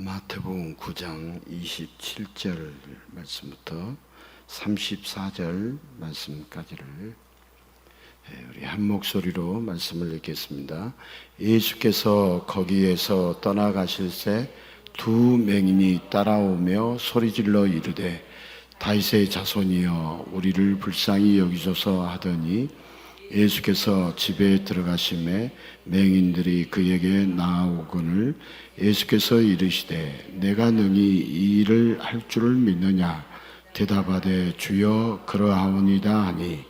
마태복음 9장 27절 말씀부터 34절 말씀까지를 우리 한 목소리로 말씀을 읽겠습니다. 예수께서 거기에서 떠나가실새 두 맹인이 따라오며 소리질러 이르되 다윗의 자손이여 우리를 불쌍히 여기소서 하더니 예수께서 집에 들어가심에 맹인들이 그에게 나아오거늘 예수께서 이르시되 내가 능히 이 일을 할 줄을 믿느냐 대답하되 주여 그러하오니이다 하니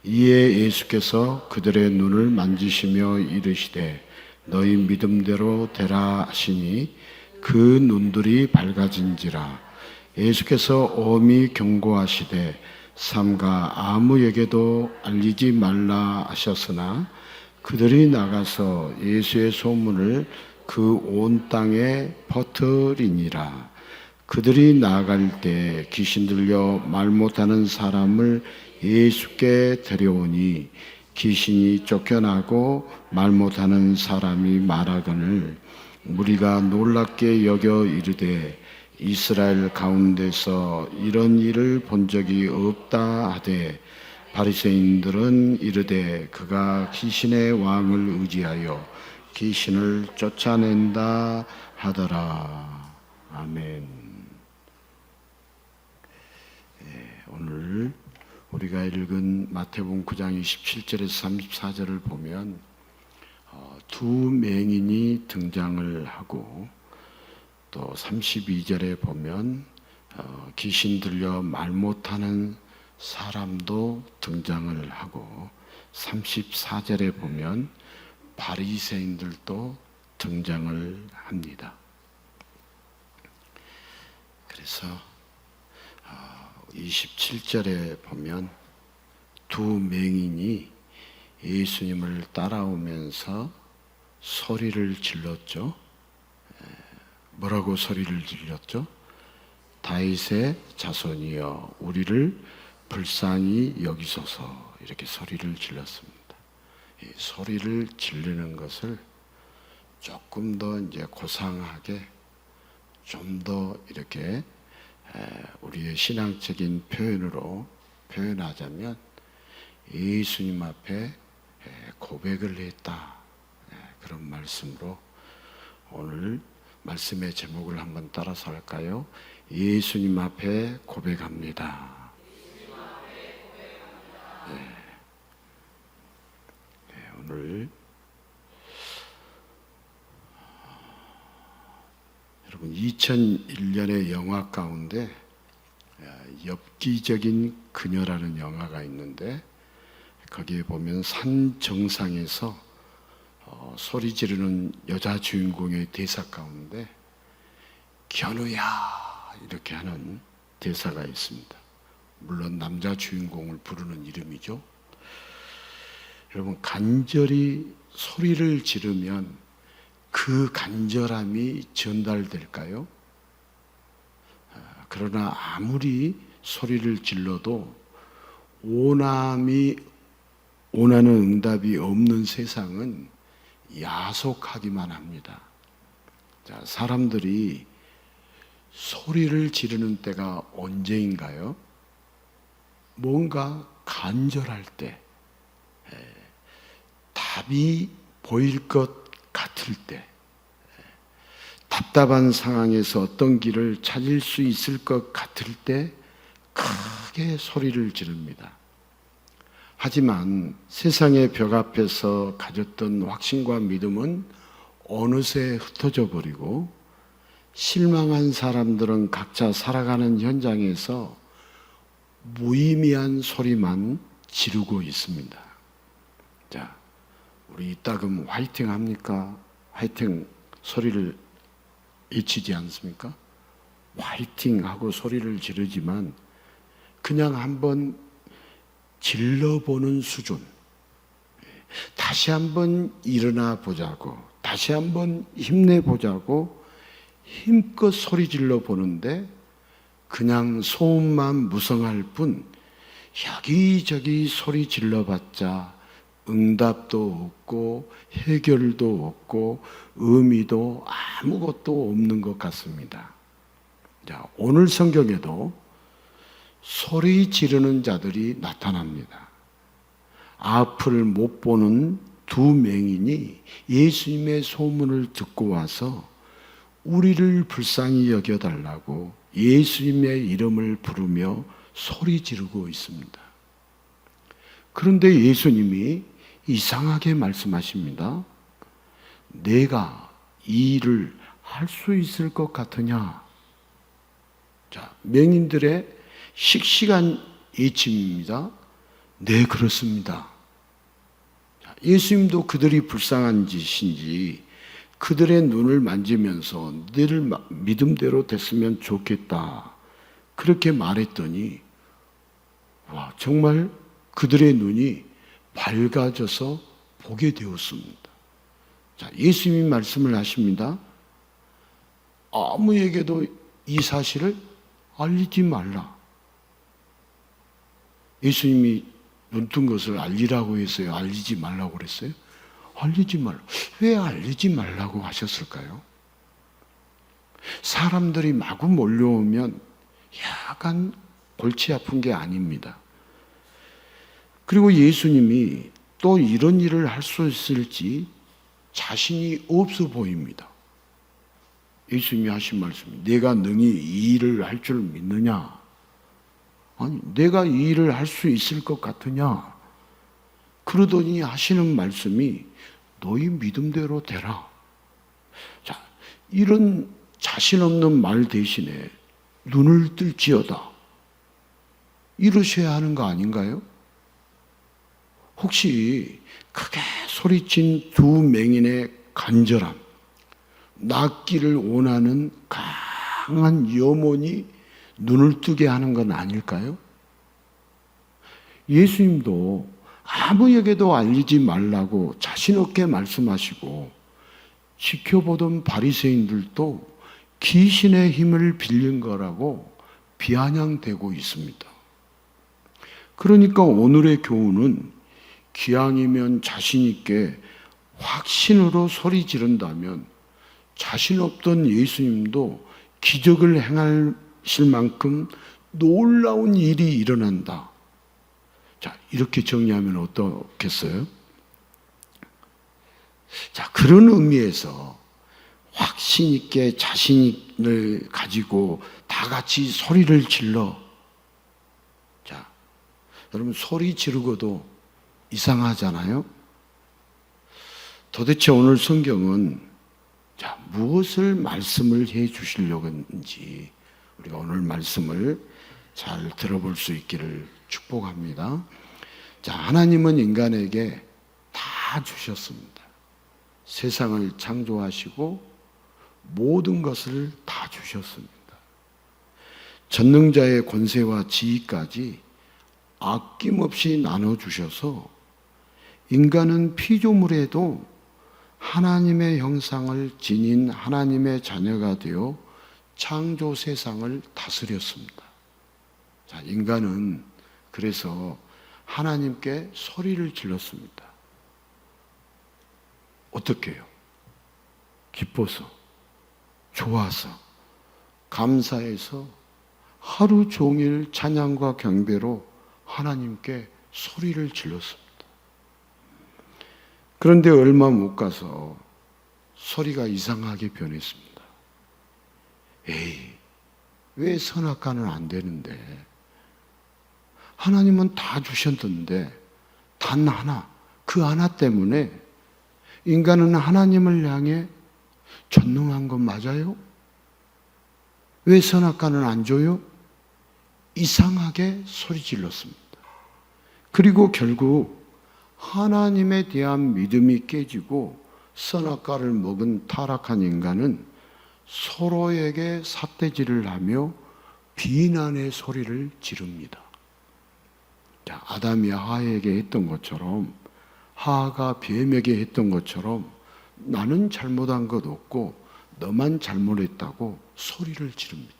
이에 예수께서 그들의 눈을 만지시며 이르시되 너희 믿음대로 되라 하시니 그 눈들이 밝아진지라. 예수께서 엄히 경고하시되 삼가 아무에게도 알리지 말라 하셨으나 그들이 나가서 예수의 소문을 그 온 땅에 퍼뜨리니라. 그들이 나아갈 때 귀신 들려 말 못하는 사람을 예수께 데려오니 귀신이 쫓겨나고 말 못하는 사람이 말하거늘 무리가 놀랍게 여겨 이르되 이스라엘 가운데서 이런 일을 본 적이 없다 하되 바리새인들은 이르되 그가 귀신의 왕을 의지하여 귀신을 쫓아낸다 하더라. 아멘. 오늘 우리가 읽은 마태복음 9장 27절에서 34절을 보면 두 맹인이 등장을 하고 또 32절에 보면 귀신 들려 말 못하는 사람도 등장을 하고 34절에 보면 바리새인들도 등장을 합니다. 그래서 27절에 보면 두 맹인이 예수님을 따라오면서 소리를 질렀죠. 뭐라고 소리를 질렀죠? 다윗의 자손이여 우리를 불쌍히 여기소서 이렇게 소리를 질렀습니다. 이 소리를 지르는 것을 조금 더 이제 고상하게 좀 더 이렇게 우리의 신앙적인 표현으로 표현하자면 예수님 앞에 고백을 했다. 그런 말씀으로 오늘 말씀의 제목을 한번 따라서 할까요? 예수님 앞에 고백합니다. 오늘 여러분 2001년의 영화 가운데 엽기적인 그녀라는 영화가 있는데 거기에 보면 산 정상에서 소리 지르는 여자 주인공의 대사 가운데 견우야 이렇게 하는 대사가 있습니다. 물론 남자 주인공을 부르는 이름이죠. 여러분 간절히 소리를 지르면 그 간절함이 전달될까요? 그러나 아무리 소리를 질러도 원하는 응답이 없는 세상은 야속하기만 합니다. 자, 사람들이 소리를 지르는 때가 언제인가요? 뭔가 간절할 때, 답이 보일 것 같을 때, 답답한 상황에서 어떤 길을 찾을 수 있을 것 같을 때 크게 소리를 지릅니다. 하지만 세상의 벽 앞에서 가졌던 확신과 믿음은 어느새 흩어져 버리고 실망한 사람들은 각자 살아가는 현장에서 무의미한 소리만 지르고 있습니다. 자, 우리 이따금 화이팅 합니까? 화이팅 소리를 잊히지 않습니까? 화이팅 하고 소리를 지르지만 그냥 한번 질러보는 수준. 다시 한번 일어나 보자고, 다시 한번 힘내보자고 힘껏 소리 질러 보는데 그냥 소음만 무성할 뿐 여기저기 소리 질러봤자 응답도 없고 해결도 없고 의미도 아무것도 없는 것 같습니다. 자, 오늘 성경에도 소리 지르는 자들이 나타납니다. 앞을 못 보는 두 맹인이 예수님의 소문을 듣고 와서 우리를 불쌍히 여겨달라고 예수님의 이름을 부르며 소리 지르고 있습니다. 그런데 예수님이 이상하게 말씀하십니다. 내가 이 일을 할 수 있을 것 같으냐? 자, 맹인들의 씩씩한 예침입니다. 네, 그렇습니다. 자, 예수님도 그들이 불쌍한 짓인지 그들의 눈을 만지면서 너를 믿음대로 됐으면 좋겠다, 그렇게 말했더니 와, 정말 그들의 눈이 밝아져서 보게 되었습니다. 자, 예수님이 말씀을 하십니다. 아무에게도 이 사실을 알리지 말라. 예수님이 눈뜬 것을 알리라고 했어요? 알리지 말라고 그랬어요? 알리지 말라. 왜 알리지 말라고 하셨을까요? 사람들이 마구 몰려오면 약간 골치 아픈 게 아닙니다. 그리고 예수님이 또 이런 일을 할 수 있을지 자신이 없어 보입니다. 예수님이 하신 말씀이 내가 능히 이 일을 할 줄 믿느냐? 아니, 내가 이 일을 할 수 있을 것 같으냐? 그러더니 하시는 말씀이 너희 믿음대로 되라. 자, 이런 자신 없는 말 대신에 눈을 뜰지어다, 이러셔야 하는 거 아닌가요? 혹시 크게 소리친 두 맹인의 간절함, 낫기를 원하는 강한 염원이 눈을 뜨게 하는 건 아닐까요? 예수님도 아무에게도 알리지 말라고 자신 없게 말씀하시고 지켜보던 바리새인들도 귀신의 힘을 빌린 거라고 비아냥대고 있습니다. 그러니까 오늘의 교훈은 기왕이면 자신 있게 확신으로 소리 지른다면 자신 없던 예수님도 기적을 행하실 만큼 놀라운 일이 일어난다. 자, 이렇게 정리하면 어떻겠어요? 자, 그런 의미에서 확신 있게 자신을 가지고 다 같이 소리를 질러. 자, 여러분, 소리 지르고도 이상하잖아요? 도대체 오늘 성경은 자, 무엇을 말씀을 해 주시려고 하는지 우리가 오늘 말씀을 잘 들어볼 수 있기를 축복합니다. 자, 하나님은 인간에게 다 주셨습니다. 세상을 창조하시고 모든 것을 다 주셨습니다. 전능자의 권세와 지위까지 아낌없이 나눠주셔서 인간은 피조물에도 하나님의 형상을 지닌 하나님의 자녀가 되어 창조 세상을 다스렸습니다. 자, 인간은 그래서 하나님께 소리를 질렀습니다. 어떻게 해요? 기뻐서, 좋아서, 감사해서 하루 종일 찬양과 경배로 하나님께 소리를 질렀습니다. 그런데 얼마 못 가서 소리가 이상하게 변했습니다. 에이, 왜 선악과는 안 되는데? 하나님은 다 주셨는데 단 하나, 그 하나 때문에 인간은 하나님을 향해 전능한 건 맞아요? 왜 선악과는 안 줘요? 이상하게 소리 질렀습니다. 그리고 결국 하나님에 대한 믿음이 깨지고 선악과를 먹은 타락한 인간은 서로에게 삿대질을 하며 비난의 소리를 지릅니다. 자, 아담이 하에게 했던 것처럼, 하가 뱀에게 했던 것처럼 나는 잘못한 것 없고 너만 잘못했다고 소리를 지릅니다.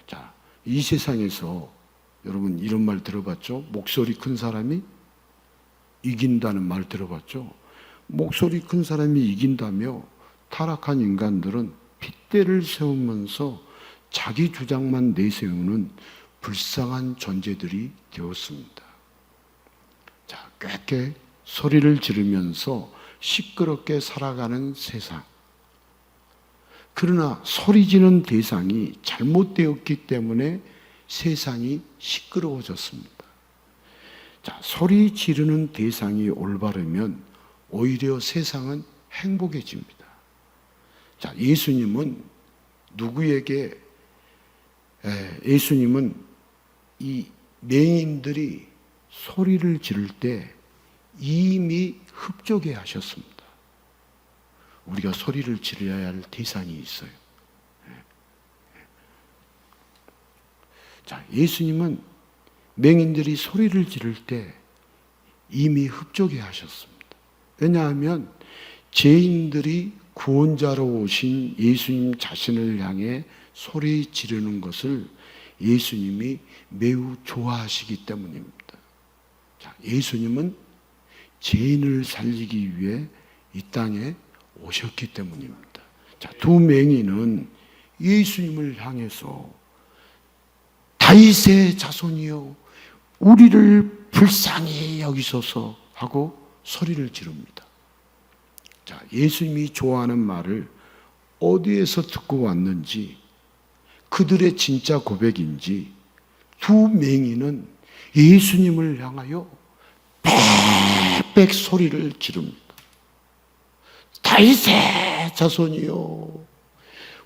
자, 이 세상에서 여러분 이런 말 들어봤죠? 목소리 큰 사람이 이긴다는 말 들어봤죠? 목소리 큰 사람이 이긴다며 타락한 인간들은 핏대를 세우면서 자기 주장만 내세우는 불쌍한 존재들이 되었습니다. 자, 꽥꽥 소리를 지르면서 시끄럽게 살아가는 세상. 그러나 소리 지르는 대상이 잘못되었기 때문에 세상이 시끄러워졌습니다. 자, 소리 지르는 대상이 올바르면 오히려 세상은 행복해집니다. 자, 예수님은 이 맹인들이 소리를 지를 때 이미 흡족해 하셨습니다. 우리가 소리를 지르어야 할 대상이 있어요. 자, 예수님은 맹인들이 소리를 지를 때 이미 흡족해 하셨습니다. 왜냐하면 죄인들이 구원자로 오신 예수님 자신을 향해 소리 지르는 것을 예수님이 매우 좋아하시기 때문입니다. 자, 예수님은 죄인을 살리기 위해 이 땅에 오셨기 때문입니다. 자, 두 맹인은 예수님을 향해서 다윗의 자손이여 우리를 불쌍히 여기소서 하고 소리를 지릅니다. 자, 예수님이 좋아하는 말을 어디에서 듣고 왔는지, 그들의 진짜 고백인지 두 맹인은 예수님을 향하여 빽빽 소리를 지릅니다. 다윗의 자손이요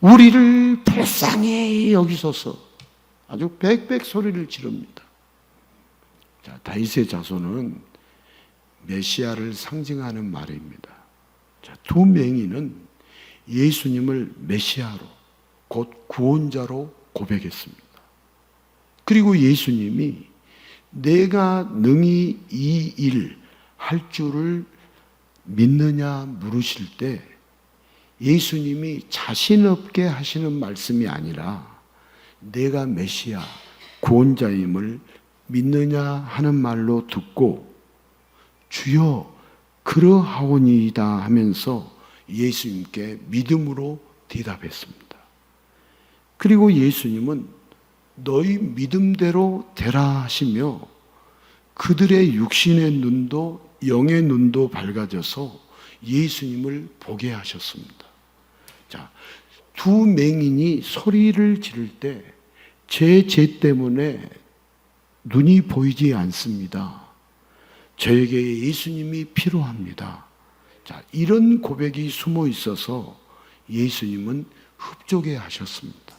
우리를 불쌍히 여기소서. 아주 빽빽 소리를 지릅니다. 자, 다윗의 자손은 메시아를 상징하는 말입니다. 자, 두 맹인은 예수님을 메시아로, 곧 구원자로 고백했습니다. 그리고 예수님이 내가 능히 이 일 할 줄을 믿느냐 물으실 때 예수님이 자신 없게 하시는 말씀이 아니라 내가 메시아, 구원자임을 믿느냐 하는 말로 듣고 주여 그러하오니이다 하면서 예수님께 믿음으로 대답했습니다. 그리고 예수님은 너희 믿음대로 되라 하시며 그들의 육신의 눈도 영의 눈도 밝아져서 예수님을 보게 하셨습니다. 자, 두 맹인이 소리를 지를 때 제 죄 때문에 눈이 보이지 않습니다. 저에게 예수님이 필요합니다. 자, 이런 고백이 숨어 있어서 예수님은 흡족해 하셨습니다.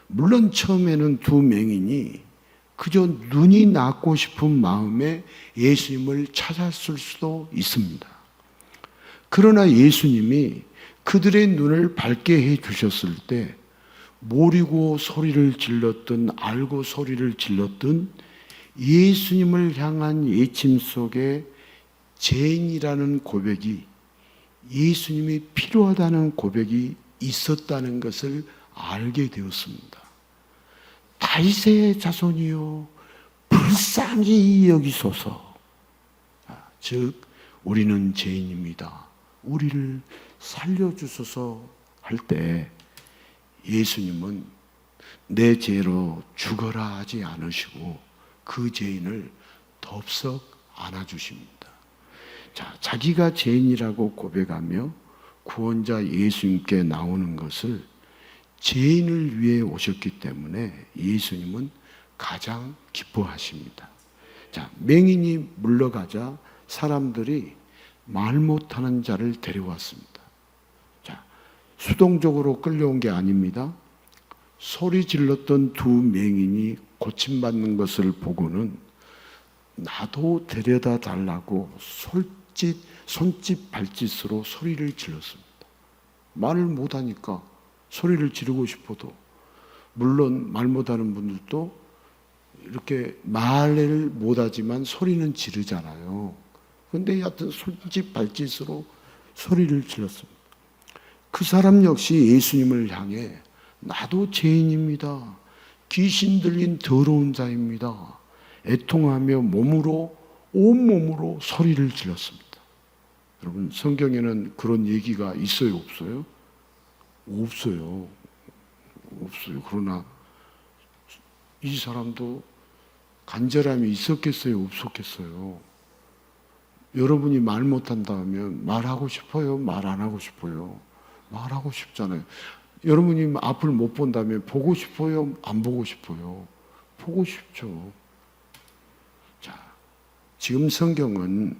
물론 처음에는 두 맹인이 그저 눈이 낫고 싶은 마음에 예수님을 찾았을 수도 있습니다. 그러나 예수님이 그들의 눈을 밝게 해 주셨을 때 모르고 소리를 질렀든 알고 소리를 질렀든 예수님을 향한 예침 속에 죄인이라는 고백이, 예수님이 필요하다는 고백이 있었다는 것을 알게 되었습니다. 다윗의 자손이요 불쌍히 여기소서. 즉 우리는 죄인입니다. 우리를 살려주소서 할 때 예수님은 내 죄로 죽어라 하지 않으시고 그 죄인을 덥석 안아주십니다. 자, 자기가 죄인이라고 고백하며 구원자 예수님께 나오는 것을 죄인을 위해 오셨기 때문에 예수님은 가장 기뻐하십니다. 자, 맹인이 물러가자 사람들이 말 못하는 자를 데려왔습니다. 자, 수동적으로 끌려온 게 아닙니다. 소리 질렀던 두 맹인이 고침받는 것을 보고는 나도 데려다 달라고 손짓 발짓으로 소리를 질렀습니다. 말을 못하니까 소리를 지르고 싶어도, 물론 말 못하는 분들도 이렇게 말을 못하지만 소리는 지르잖아요. 그런데 여하튼 손짓 발짓으로 소리를 질렀습니다. 그 사람 역시 예수님을 향해 나도 죄인입니다. 귀신 들린 더러운 자입니다. 애통하며 몸으로 온몸으로 소리를 질렀습니다. 여러분, 성경에는 그런 얘기가 있어요, 없어요? 없어요. 없어요. 그러나 이 사람도 간절함이 있었겠어요, 없었겠어요? 여러분이 말 못한다면 말하고 싶어요, 말 안 하고 싶어요? 말하고 싶잖아요. 여러분이 앞을 못 본다면 보고 싶어요, 안 보고 싶어요? 보고 싶죠. 자, 지금 성경은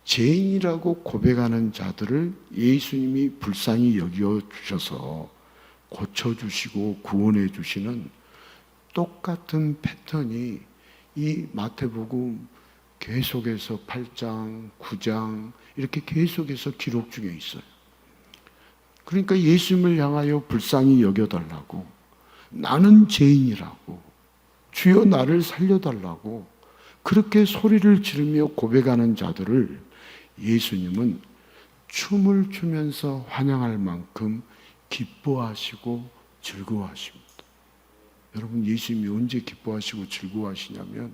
죄인이라고 고백하는 자들을 예수님이 불쌍히 여겨 주셔서 고쳐주시고 구원해 주시는 똑같은 패턴이 이 마태복음 계속해서 8장, 9장 이렇게 계속해서 기록 중에 있어요. 그러니까 예수님을 향하여 불쌍히 여겨달라고, 나는 죄인이라고, 주여 나를 살려달라고 그렇게 소리를 지르며 고백하는 자들을 예수님은 춤을 추면서 환영할 만큼 기뻐하시고 즐거워하십니다. 여러분, 예수님이 언제 기뻐하시고 즐거워하시냐면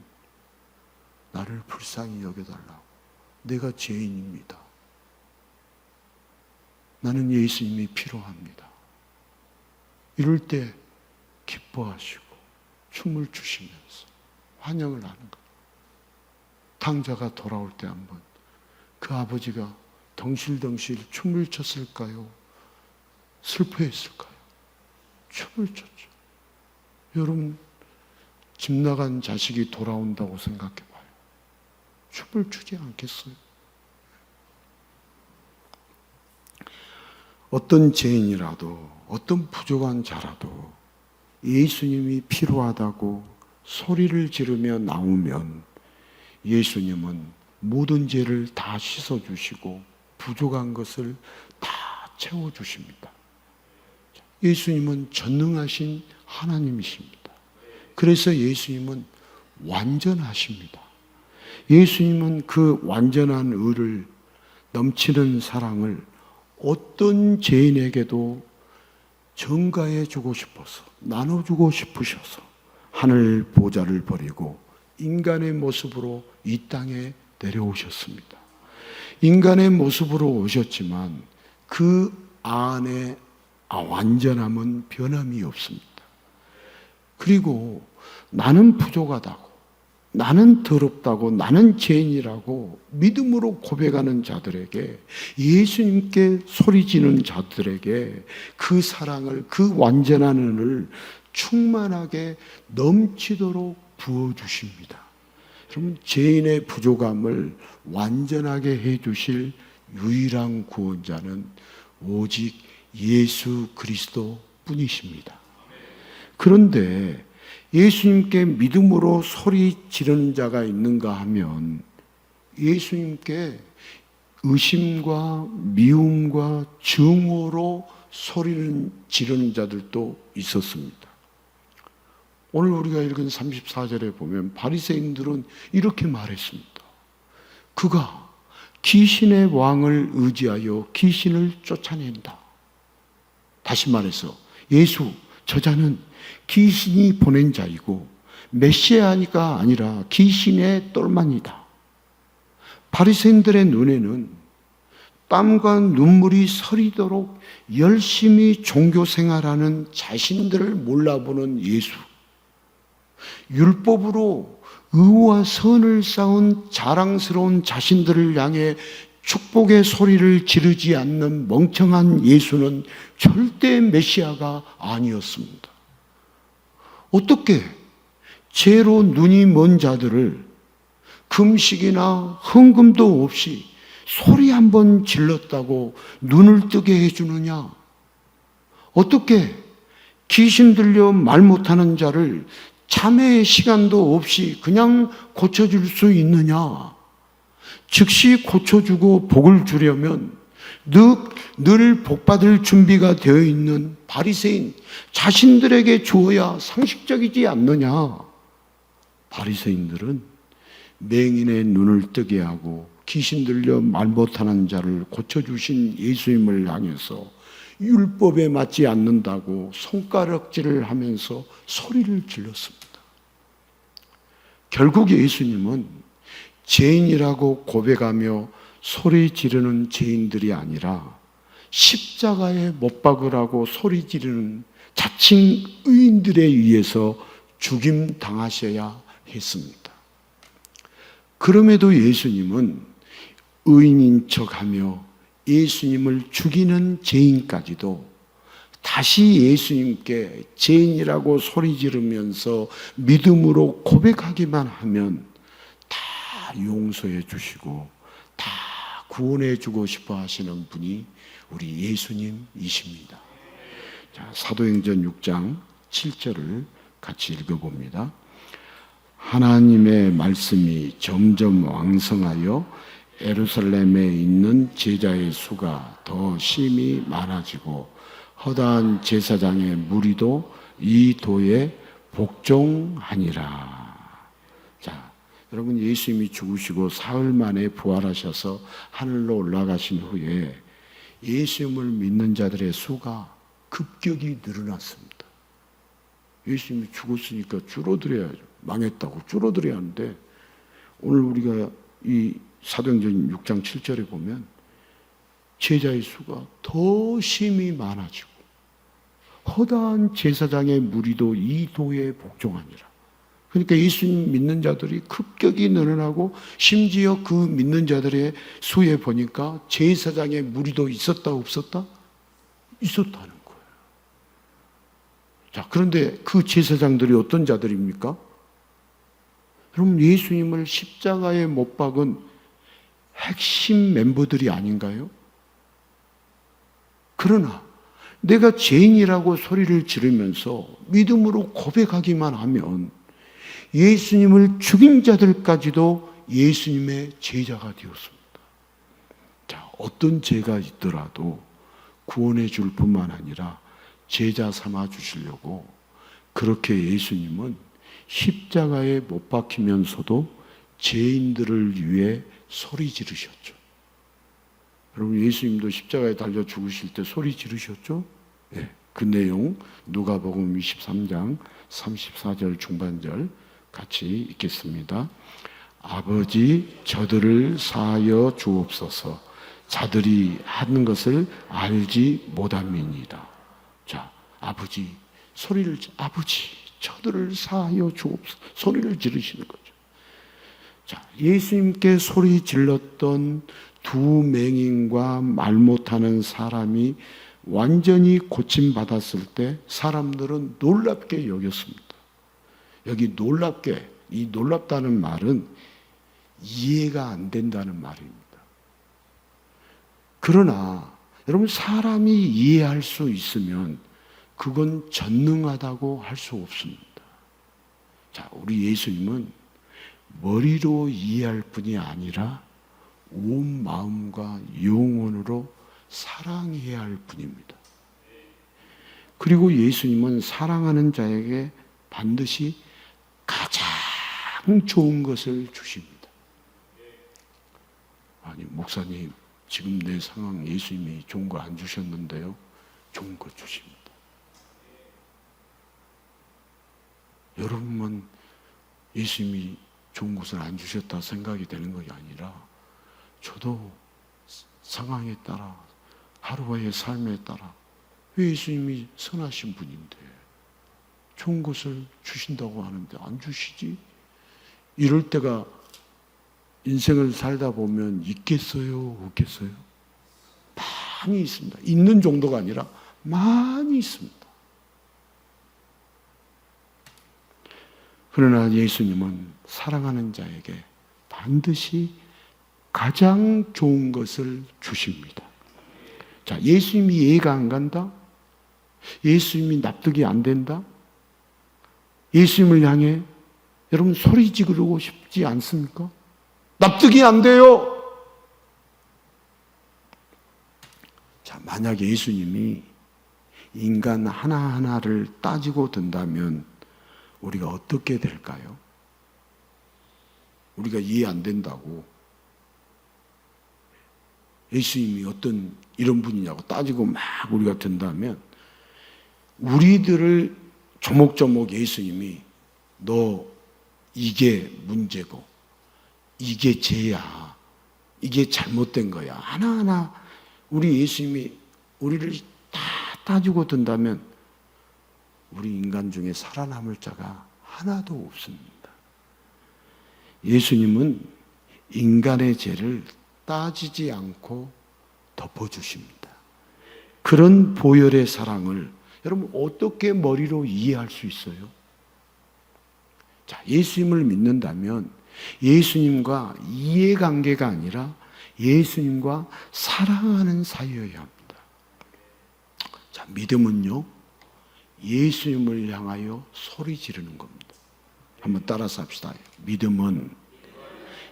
나를 불쌍히 여겨달라고. 내가 죄인입니다. 나는 예수님이 필요합니다. 이럴 때 기뻐하시고 춤을 추시면서 환영을 하는 거예요. 탕자가 돌아올 때 한번 그 아버지가 덩실덩실 춤을 췄을까요? 슬퍼했을까요? 춤을 췄죠. 여러분, 집 나간 자식이 돌아온다고 생각해 봐요. 춤을 추지 않겠어요? 어떤 죄인이라도, 어떤 부족한 자라도 예수님이 필요하다고 소리를 지르며 나오면 예수님은 모든 죄를 다 씻어주시고 부족한 것을 다 채워주십니다. 예수님은 전능하신 하나님이십니다. 그래서 예수님은 완전하십니다. 예수님은 그 완전한 의를, 넘치는 사랑을 어떤 죄인에게도 전가해 주고 싶어서, 나눠주고 싶으셔서 하늘 보좌를 버리고 인간의 모습으로 이 땅에 내려오셨습니다. 인간의 모습으로 오셨지만 그 안에 완전함은 변함이 없습니다. 그리고 나는 부족하다고, 나는 더럽다고, 나는 죄인이라고 믿음으로 고백하는 자들에게, 예수님께 소리지는 자들에게 그 사랑을, 그 완전한 은을 충만하게 넘치도록 부어주십니다. 여러분, 죄인의 부족함을 완전하게 해주실 유일한 구원자는 오직 예수 그리스도 뿐이십니다. 그런데 예수님께 믿음으로 소리 지르는 자가 있는가 하면 예수님께 의심과 미움과 증오로 소리를 지르는 자들도 있었습니다. 오늘 우리가 읽은 34절에 보면 바리새인들은 이렇게 말했습니다. 그가 귀신의 왕을 의지하여 귀신을 쫓아낸다. 다시 말해서 예수, 저자는 귀신이 보낸 자이고 메시아가 아니라 귀신의 똘만이다. 바리새인들의 눈에는 땀과 눈물이 서리도록 열심히 종교 생활하는 자신들을 몰라보는 예수, 율법으로 의와 선을 쌓은 자랑스러운 자신들을 향해 축복의 소리를 지르지 않는 멍청한 예수는 절대 메시아가 아니었습니다. 어떻게 죄로 눈이 먼 자들을 금식이나 헌금도 없이 소리 한번 질렀다고 눈을 뜨게 해주느냐? 어떻게 귀신 들려 말 못하는 자를 참회의 시간도 없이 그냥 고쳐줄 수 있느냐? 즉시 고쳐주고 복을 주려면 늘 복받을 준비가 되어 있는 바리새인 자신들에게 주어야 상식적이지 않느냐? 바리새인들은 맹인의 눈을 뜨게 하고 귀신 들려 말 못하는 자를 고쳐주신 예수님을 향해서 율법에 맞지 않는다고 손가락질을 하면서 소리를 질렀습니다. 결국 예수님은 죄인이라고 고백하며 소리 지르는 죄인들이 아니라 십자가에 못 박으라고 소리 지르는 자칭 의인들에 의해서 죽임 당하셔야 했습니다. 그럼에도 예수님은 의인인 척하며 예수님을 죽이는 죄인까지도 다시 예수님께 죄인이라고 소리 지르면서 믿음으로 고백하기만 하면 다 용서해 주시고 다 구원해 주고 싶어 하시는 분이 우리 예수님이십니다. 자, 사도행전 6장 7절을 같이 읽어봅니다. 하나님의 말씀이 점점 왕성하여 예루살렘에 있는 제자의 수가 더 심히 많아지고 허다한 제사장의 무리도 이 도에 복종하니라. 자, 여러분, 예수님이 죽으시고 사흘 만에 부활하셔서 하늘로 올라가신 후에 예수님을 믿는 자들의 수가 급격히 늘어났습니다. 예수님이 죽었으니까 줄어들어야죠. 망했다고 줄어들어야 하는데, 오늘 우리가 이 사도행전 6장 7절에 보면 제자의 수가 더 심히 많아지고 허다한 제사장의 무리도 이 도에 복종하니라. 그러니까 예수님 믿는 자들이 급격히 늘어나고, 심지어 그 믿는 자들의 수에 보니까 제사장의 무리도 있었다 없었다? 있었다는 거예요. 자, 그런데 그 제사장들이 어떤 자들입니까? 여러분, 예수님을 십자가에 못 박은 핵심 멤버들이 아닌가요? 그러나 내가 죄인이라고 소리를 지르면서 믿음으로 고백하기만 하면 예수님을 죽인 자들까지도 예수님의 제자가 되었습니다. 자, 어떤 죄가 있더라도 구원해 줄 뿐만 아니라 제자 삼아 주시려고 그렇게 예수님은 십자가에 못 박히면서도 죄인들을 위해 소리 지르셨죠. 여러분, 예수님도 십자가에 달려 죽으실 때 소리 지르셨죠? 네, 그 내용 누가복음 23장 34절 중반절 같이 읽겠습니다. 아버지, 저들을 사하여 주옵소서. 자들이 하는 것을 알지 못함이니이다. 자, 아버지, 아버지, 저들을 사하여 주옵소서. 소리를 지르시는 거죠. 자, 예수님께 소리 질렀던 두 맹인과 말 못하는 사람이 완전히 고침받았을 때 사람들은 놀랍게 여겼습니다. 여기 놀랍게, 이 놀랍다는 말은 이해가 안 된다는 말입니다. 그러나 여러분, 사람이 이해할 수 있으면 그건 전능하다고 할 수 없습니다. 자, 우리 예수님은 머리로 이해할 뿐이 아니라 온 마음과 영혼으로 사랑해야 할 뿐입니다. 그리고 예수님은 사랑하는 자에게 반드시 가장 좋은 것을 주십니다. 아니, 목사님, 지금 내 상황 예수님이 좋은 거 안 주셨는데요. 좋은 거 주십니다. 여러분만 예수님이 좋은 것을 안 주셨다 생각이 되는 것이 아니라, 저도 상황에 따라, 하루의 삶에 따라 예수님이 선하신 분인데 좋은 것을 주신다고 하는데 안 주시지? 이럴 때가 인생을 살다 보면 있겠어요? 없겠어요? 많이 있습니다. 있는 정도가 아니라 많이 있습니다. 그러나 예수님은 사랑하는 자에게 반드시 가장 좋은 것을 주십니다. 자, 예수님이 이해가 안 간다? 예수님이 납득이 안 된다? 예수님을 향해 여러분 소리 지르고 싶지 않습니까? 납득이 안 돼요. 자, 만약에 예수님이 인간 하나하나를 따지고 든다면 우리가 어떻게 될까요? 우리가 이해 안 된다고 예수님이 어떤 이런 분이냐고 따지고 막 우리가 든다면 우리들을 조목조목 예수님이 너 이게 문제고 이게 죄야. 이게 잘못된 거야. 하나하나 우리 예수님이 우리를 다 따지고 든다면 우리 인간 중에 살아남을 자가 하나도 없습니다. 예수님은 인간의 죄를 따지지 않고 덮어주십니다. 그런 보혈의 사랑을 여러분 어떻게 머리로 이해할 수 있어요? 자, 예수님을 믿는다면 예수님과 이해관계가 아니라 예수님과 사랑하는 사이여야 합니다. 자, 믿음은요, 예수님을 향하여 소리 지르는 겁니다. 한번 따라서 합시다. 믿음은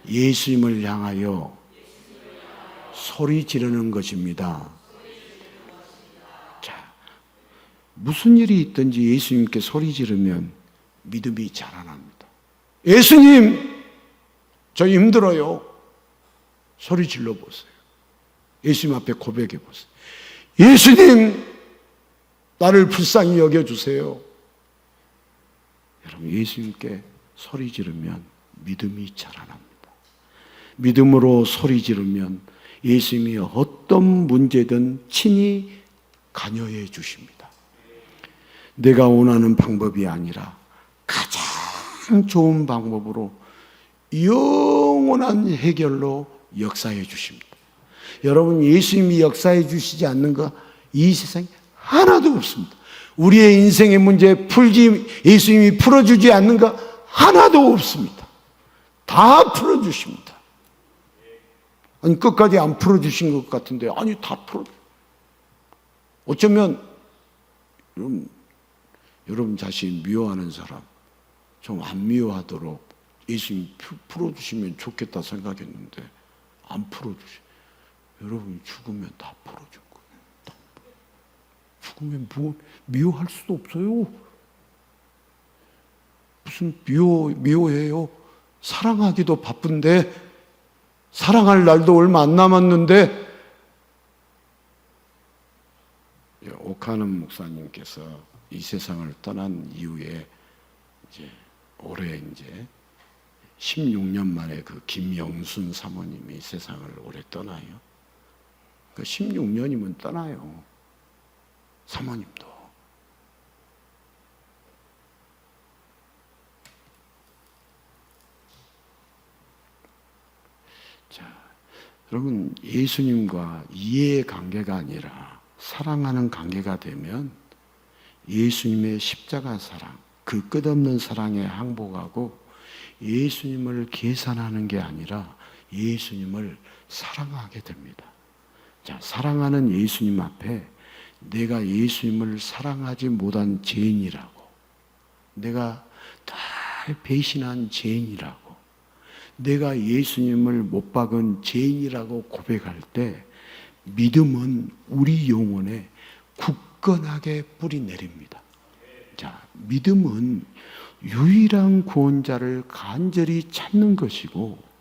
예수님을 향하여 소리 지르는 것입니다. 자, 무슨 일이 있든지 예수님께 소리 지르면 믿음이 자라납니다. 예수님, 저 힘들어요. 소리 질러보세요. 예수님 앞에 고백해보세요. 예수님, 나를 불쌍히 여겨주세요. 여러분, 예수님께 소리 지르면 믿음이 자라납니다. 믿음으로 소리 지르면 예수님이 어떤 문제든 친히 관여해 주십니다. 내가 원하는 방법이 아니라 가장 좋은 방법으로 영원한 해결로 역사해 주십니다. 여러분, 예수님이 역사해 주시지 않는 거 이 세상에 하나도 없습니다. 우리의 인생의 문제 예수님이 풀어주지 않는 거 하나도 없습니다. 다 풀어주십니다. 아니, 끝까지 안 풀어주신 것 같은데, 아니, 다 어쩌면 여러분 자신 미워하는 사람 좀 안 미워하도록 예수님 풀어주시면 좋겠다 생각했는데 안 풀어주시. 여러분, 죽으면 다 풀어준 거예요. 죽으면 미워할 수도 없어요. 무슨 미워해요? 사랑하기도 바쁜데, 사랑할 날도 얼마 안 남았는데. 오카는 목사님께서 이 세상을 떠난 이후에 올해 16년 만에 그 김영순 사모님이 세상을 올해 떠나요. 그 16년이면 떠나요. 사모님도. 자, 여러분, 예수님과 이해의 관계가 아니라 사랑하는 관계가 되면 예수님의 십자가 사랑, 그 끝없는 사랑에 항복하고 예수님을 계산하는 게 아니라 예수님을 사랑하게 됩니다. 자, 사랑하는 예수님 앞에 내가 예수님을 사랑하지 못한 죄인이라고, 내가 다 배신한 죄인이라고, 내가 예수님을 못 박은 죄인이라고 고백할 때 믿음은 우리 영혼에 굳건하게 뿌리 내립니다. 자, 믿음은 유일한 구원자를 간절히 찾는 것이고,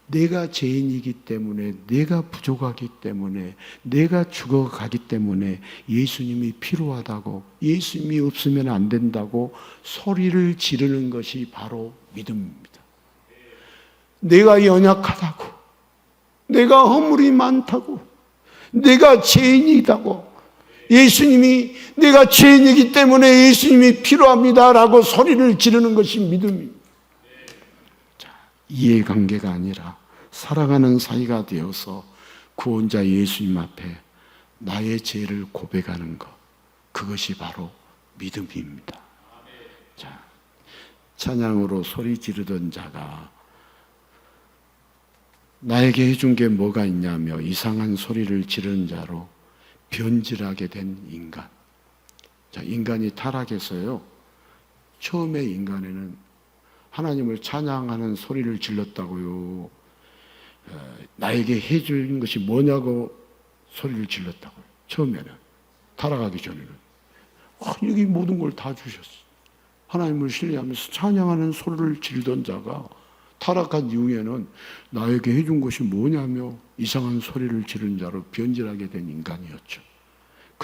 내가 죄인이기 때문에, 내가 부족하기 때문에, 내가 죽어가기 때문에 예수님이 필요하다고, 예수님이 없으면 안 된다고 소리를 지르는 것이 바로 믿음입니다. 내가 연약하다고, 내가 허물이 많다고, 내가 죄인이다고, 예수님이 내가 죄인이기 때문에 예수님이 필요합니다라고 소리를 지르는 것이 믿음입니다. 자, 이해관계가 아니라 사랑하는 사이가 되어서 구원자 예수님 앞에 나의 죄를 고백하는 것, 그것이 바로 믿음입니다. 자, 찬양으로 소리 지르던 자가 나에게 해준 게 뭐가 있냐며 이상한 소리를 지르는 자로 변질하게 된 인간. 자, 인간이 타락해서요, 처음에 인간에는 하나님을 찬양하는 소리를 질렀다고요. 나에게 해준 것이 뭐냐고 소리를 질렀다고요. 처음에는, 타락하기 전에는. 여기 모든 걸 다 주셨어. 하나님을 신뢰하면서 찬양하는 소리를 지르던 자가 타락한 이후에는 나에게 해준 것이 뭐냐며 이상한 소리를 지른 자로 변질하게 된 인간이었죠.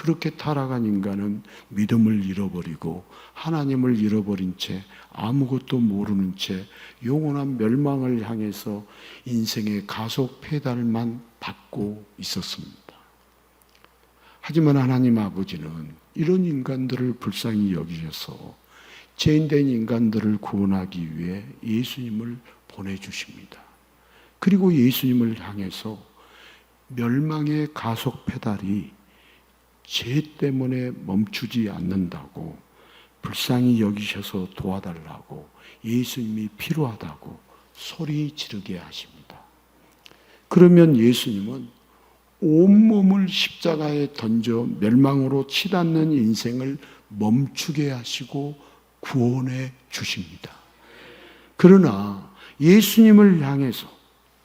그렇게 타락한 인간은 믿음을 잃어버리고 하나님을 잃어버린 채 아무것도 모르는 채 영원한 멸망을 향해서 인생의 가속 페달만 밟고 있었습니다. 하지만 하나님 아버지는 이런 인간들을 불쌍히 여기셔서 죄인된 인간들을 구원하기 위해 예수님을 보내주십니다. 그리고 예수님을 향해서 멸망의 가속 페달이 죄 때문에 멈추지 않는다고 불쌍히 여기셔서 도와달라고 예수님이 필요하다고 소리 지르게 하십니다. 그러면 예수님은 온몸을 십자가에 던져 멸망으로 치닫는 인생을 멈추게 하시고 구원해 주십니다. 그러나 예수님을 향해서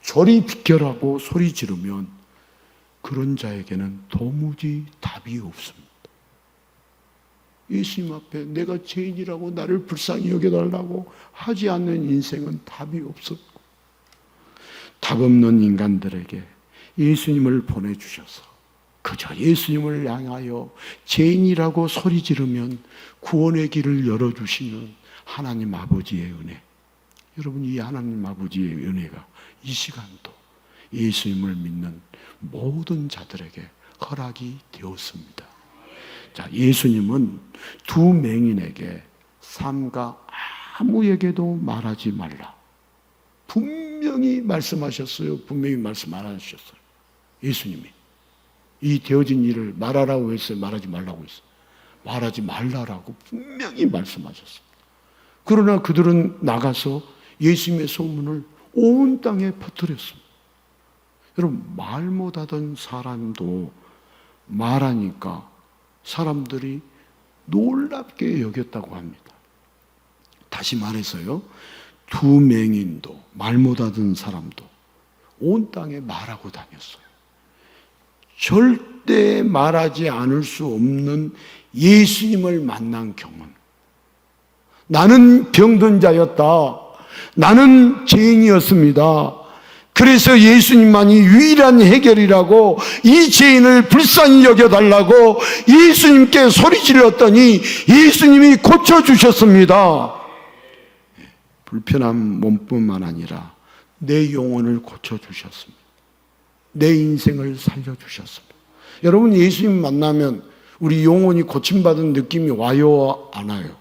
저리 비켜라고 소리 지르면 그런 자에게는 도무지 답이 없습니다. 예수님 앞에 내가 죄인이라고 나를 불쌍히 여겨달라고 하지 않는 인생은 답이 없었고, 답 없는 인간들에게 예수님을 보내주셔서 그저 예수님을 향하여 죄인이라고 소리 지르면 구원의 길을 열어주시는 하나님 아버지의 은혜. 여러분, 이 하나님 아버지의 은혜가 이 시간도 예수님을 믿는 모든 자들에게 허락이 되었습니다. 자, 예수님은 두 맹인에게 삼가 아무에게도 말하지 말라. 분명히 말씀하셨어요. 분명히 말씀 안 하셨어요. 예수님이 이 되어진 일을 말하라고 했어요. 말하지 말라고 했어요. 말하지 말라라고 분명히 말씀하셨어요. 그러나 그들은 나가서 예수님의 소문을 온 땅에 퍼뜨렸습니다. 여러분, 말 못하던 사람도 말하니까 사람들이 놀랍게 여겼다고 합니다. 다시 말해서요, 두 맹인도 말 못하던 사람도 온 땅에 말하고 다녔어요. 절대 말하지 않을 수 없는 예수님을 만난 경험. 나는 병든 자였다. 나는 죄인이었습니다. 그래서 예수님만이 유일한 해결이라고 이 죄인을 불쌍히 여겨달라고 예수님께 소리 질렀더니 예수님이 고쳐주셨습니다. 불편한 몸뿐만 아니라 내 영혼을 고쳐주셨습니다. 내 인생을 살려주셨습니다. 여러분, 예수님 만나면 우리 영혼이 고침받은 느낌이 와요, 안 와요?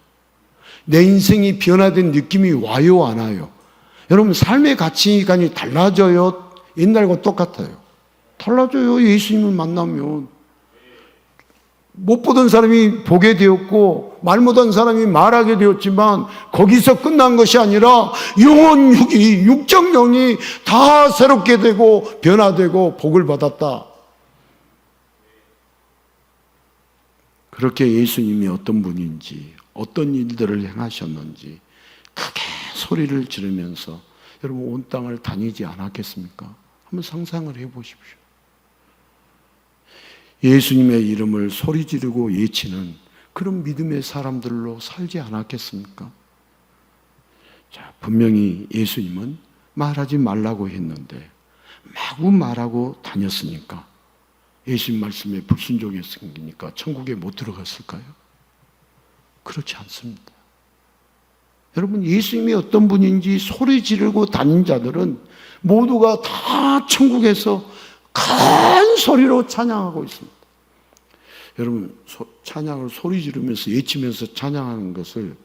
내 인생이 변화된 느낌이 와요, 안 와요? 여러분, 삶의 가치관이 달라져요? 옛날과 똑같아요? 달라져요. 예수님을 만나면. 못 보던 사람이 보게 되었고 말 못한 사람이 말하게 되었지만 거기서 끝난 것이 아니라 영혼 육적 영이 다 새롭게 되고 변화되고 복을 받았다. 그렇게 예수님이 어떤 분인지 어떤 일들을 행하셨는지 크게 소리를 지르면서 여러분 온 땅을 다니지 않았겠습니까? 한번 상상을 해보십시오. 예수님의 이름을 소리 지르고 외치는 그런 믿음의 사람들로 살지 않았겠습니까? 자, 분명히 예수님은 말하지 말라고 했는데 마구 말하고 다녔으니까 예수님 말씀에 불순종했으니까 천국에 못 들어갔을까요? 그렇지 않습니다. 여러분, 예수님이 어떤 분인지 소리 지르고 다닌 자들은 모두가 다 천국에서 큰 소리로 찬양하고 있습니다. 여러분, 찬양을 소리 지르면서 외치면서 찬양하는 것을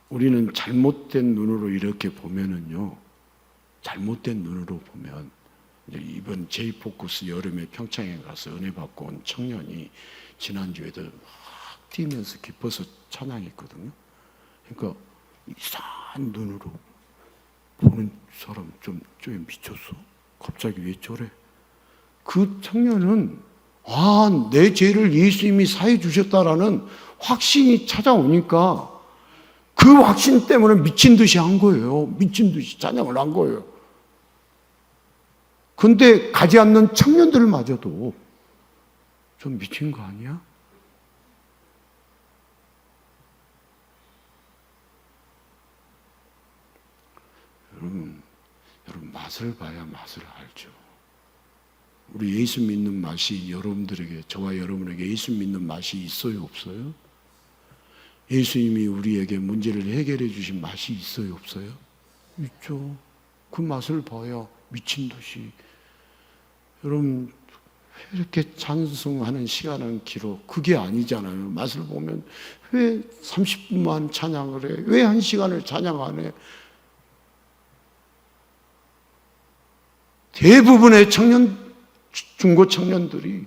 우리는 잘못된 눈으로 이렇게 보면은요, 잘못된 눈으로 보면 이번 제이포커스 여름에 평창에 가서 은혜 받고 온 청년이 지난주에도 막 뛰면서 기뻐서 찬양했거든요. 그러니까 이상한 눈으로 보는 사람 좀 미쳤어. 갑자기 왜 저래? 그 청년은 내 죄를 예수님이 사해 주셨다라는 확신이 찾아오니까 그 확신 때문에 미친 듯이 한 거예요. 미친 듯이 찬양을 한 거예요. 근데 가지 않는 청년들마저도 좀 미친 거 아니야? 여러분 맛을 봐야 맛을 알죠. 우리 예수 믿는 맛이 여러분들에게, 저와 여러분에게 예수 믿는 맛이 있어요, 없어요? 예수님이 우리에게 문제를 해결해 주신 맛이 있어요, 없어요? 있죠. 그 맛을 봐야 미친 듯이. 여러분, 왜 이렇게 찬송하는 시간은 길어? 그게 아니잖아요. 맛을 보면 왜 30분만 찬양을 해? 왜 1시간을 찬양 안 해? 대부분의 중고 청년들이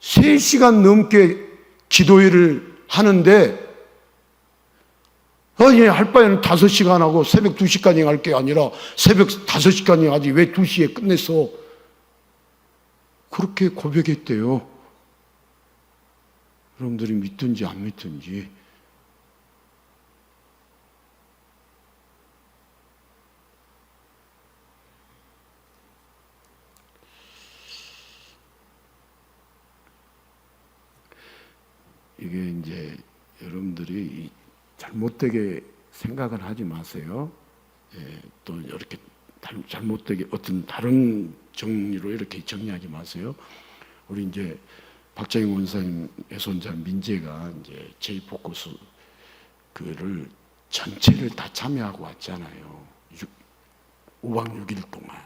3시간 넘게 기도회를 하는데, 할 바에는 5시간 하고 새벽 2시까지 할 게 아니라 새벽 5시까지 하지 왜 2시에 끝냈어? 그렇게 고백했대요. 여러분들이 믿든지 안 믿든지. 이게 이제 여러분들이 잘못되게 생각은 하지 마세요. 또 이렇게 잘못되게 어떤 다른 정리로 이렇게 정리하지 마세요. 우리 이제 박정희 원사님의 손자 민재가 이제 제이포커스 그를 전체를 다 참여하고 왔잖아요. 5박 6일 동안.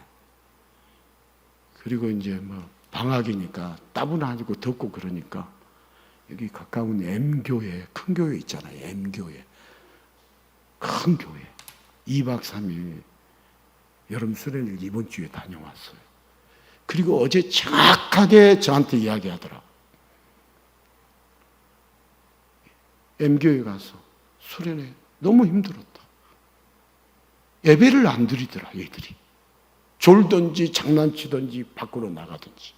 그리고 이제 뭐 방학이니까 따분하고 덥고 그러니까 여기 가까운 M교회, 큰 교회 있잖아요. M교회. 큰 교회. 2박 3일 여름 수련을 이번 주에 다녀왔어요. 그리고 어제 정확하게 저한테 이야기하더라고. M교회 가서 수련회 너무 힘들었다. 예배를 안 드리더라, 얘들이. 졸든지 장난치든지 밖으로 나가든지.